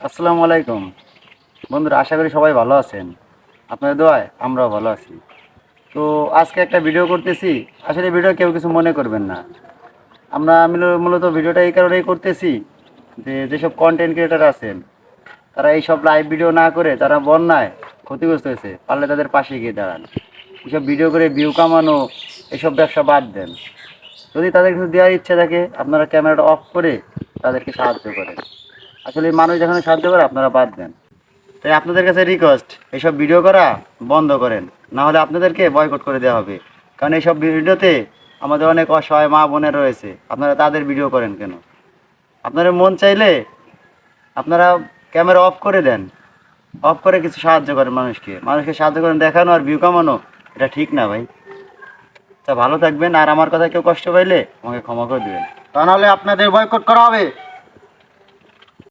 আসসালামু আলাইকুম বন্ধুরা, আশা করি সবাই ভালো আছেন। আপনাদের দোয়ায় আমরাও ভালো আছি। তো আজকে একটা ভিডিও করতেছি। আসলে ভিডিও কেউ কিছু মনে করবেন না। আমি মূলত ভিডিওটা এই কারণেই করতেছি যে যেসব কন্টেন্ট ক্রিয়েটার আছেন তারা এইসব লাইভ ভিডিও না করে তারা বন্যায় ক্ষতিগ্রস্ত হয়েছে, পারলে তাদের পাশে গিয়ে দাঁড়ান। এইসব ভিডিও করে ভিউ কামানো, এসব ব্যবসা বাদ দেন। যদি তাদের কিছু দেওয়ার ইচ্ছা থাকে আপনারা ক্যামেরাটা অফ করে তাদেরকে সাহায্য করেন। আসলে মানুষ যখন সাহায্য করে আপনারা বাদ দেন। তাই আপনাদের কাছে রিকোয়েস্ট, এইসব ভিডিও করা বন্ধ করেন, না হলে আপনাদেরকে বয়কট করে দেওয়া হবে। কারণ এইসব ভিডিওতে আমাদের অনেক অসহায় মা বোনের রয়েছে, আপনারা তাদের ভিডিও করেন কেন? আপনারা মন চাইলে আপনারা ক্যামেরা অফ করে দেন, অফ করে কিছু সাহায্য করেন মানুষকে। মানুষকে সাহায্য করেন দেখানো আর ভিউ কামানো, এটা ঠিক না ভাই। তা ভালো থাকবেন, আর আমার কথা কেউ কষ্ট পাইলে আমাকে ক্ষমা করে দেবেন, তা নাহলে আপনাদের বয়কট করা হবে।